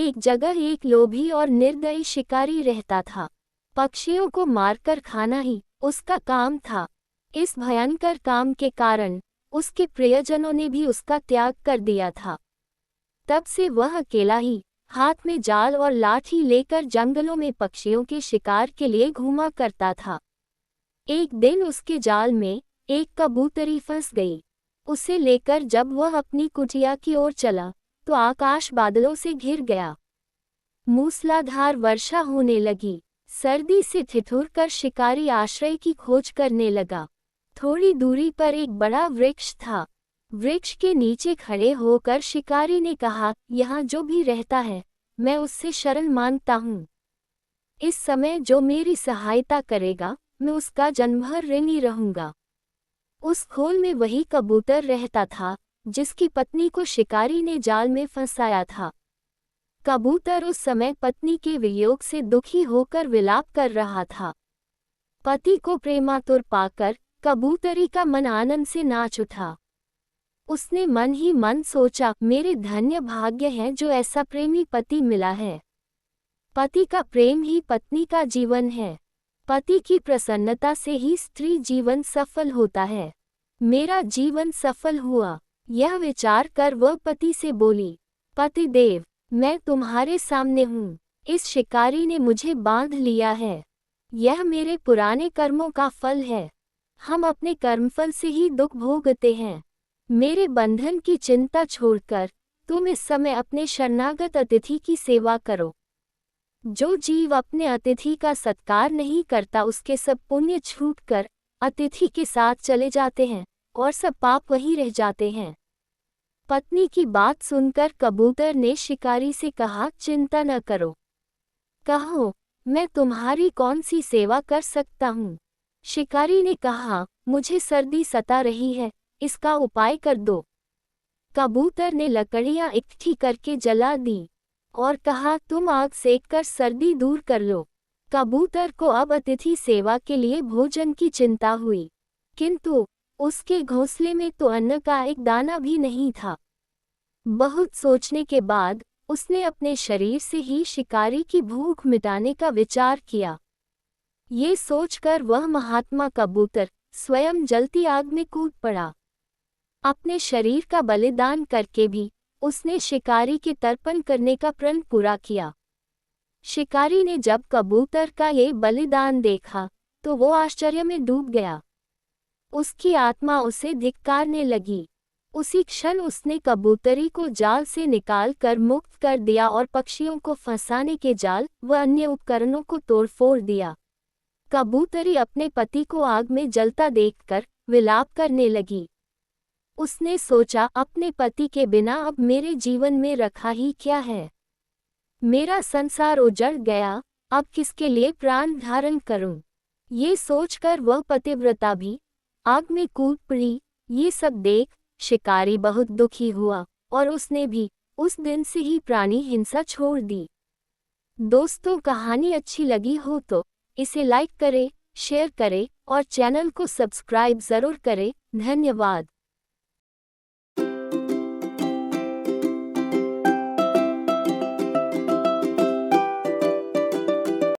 एक जगह एक लोभी और निर्दयी शिकारी रहता था। पक्षियों को मारकर खाना ही उसका काम था। इस भयंकर काम के कारण उसके प्रियजनों ने भी उसका त्याग कर दिया था। तब से वह अकेला ही हाथ में जाल और लाठी लेकर जंगलों में पक्षियों के शिकार के लिए घूमा करता था। एक दिन उसके जाल में एक कबूतरी फंस गई। उसे लेकर जब वह अपनी कुटिया की ओर चला तो आकाश बादलों से घिर गया। मूसलाधार वर्षा होने लगी। सर्दी से ठिठुरकर शिकारी आश्रय की खोज करने लगा। थोड़ी दूरी पर एक बड़ा वृक्ष था। वृक्ष के नीचे खड़े होकर शिकारी ने कहा, यहाँ जो भी रहता है मैं उससे शरण मांगता हूँ। इस समय जो मेरी सहायता करेगा मैं उसका जन्मभर ऋणी रहूंगा। उस खोल में वही कबूतर रहता था जिसकी पत्नी को शिकारी ने जाल में फंसाया था। कबूतर उस समय पत्नी के वियोग से दुखी होकर विलाप कर रहा था। पति को प्रेमातुर पाकर कबूतरी का मन आनंद से नाच उठा। उसने मन ही मन सोचा, मेरे धन्य भाग्य है जो ऐसा प्रेमी पति मिला है। पति का प्रेम ही पत्नी का जीवन है। पति की प्रसन्नता से ही स्त्री जीवन सफल होता है। मेरा जीवन सफल हुआ। यह विचार कर वह पति से बोली, पतिदेव, मैं तुम्हारे सामने हूँ। इस शिकारी ने मुझे बांध लिया है। यह मेरे पुराने कर्मों का फल है। हम अपने कर्मफल से ही दुख भोगते हैं। मेरे बंधन की चिंता छोड़कर तुम इस समय अपने शरणागत अतिथि की सेवा करो। जो जीव अपने अतिथि का सत्कार नहीं करता उसके सब पुण्य छूटकर अतिथि के साथ चले जाते हैं और सब पाप वहीं रह जाते हैं। पत्नी की बात सुनकर कबूतर ने शिकारी से कहा, चिंता न करो। कहो, मैं तुम्हारी कौन सी सेवा कर सकता हूँ। शिकारी ने कहा, मुझे सर्दी सता रही है, इसका उपाय कर दो। कबूतर ने लकड़ियाँ इकट्ठी करके जला दी और कहा, तुम आग सेककर सर्दी दूर कर लो। कबूतर को अब अतिथि सेवा के लिए भोजन की चिंता हुई, किंतु उसके घोंसले में तो अन्न का एक दाना भी नहीं था। बहुत सोचने के बाद उसने अपने शरीर से ही शिकारी की भूख मिटाने का विचार किया। ये सोचकर वह महात्मा कबूतर स्वयं जलती आग में कूद पड़ा। अपने शरीर का बलिदान करके भी उसने शिकारी के तर्पण करने का प्रण पूरा किया। शिकारी ने जब कबूतर का ये बलिदान देखा तो वो आश्चर्य में डूब गया। उसकी आत्मा उसे धिक्कारने लगी। उसी क्षण उसने कबूतरी को जाल से निकाल कर मुक्त कर दिया और पक्षियों को फंसाने के जाल व अन्य उपकरणों को तोड़फोड़ दिया। कबूतरी अपने पति को आग में जलता देखकर विलाप करने लगी। उसने सोचा, अपने पति के बिना अब मेरे जीवन में रखा ही क्या है। मेरा संसार उजड़ गया, अब किसके लिए प्राण धारण करूं। ये सोचकर वह पतिव्रता भी आग में कूद पड़ी। ये सब देख शिकारी बहुत दुखी हुआ और उसने भी उस दिन से ही प्राणी हिंसा छोड़ दी। दोस्तों, कहानी अच्छी लगी हो तो इसे लाइक करें, शेयर करें और चैनल को सब्सक्राइब जरूर करें। धन्यवाद।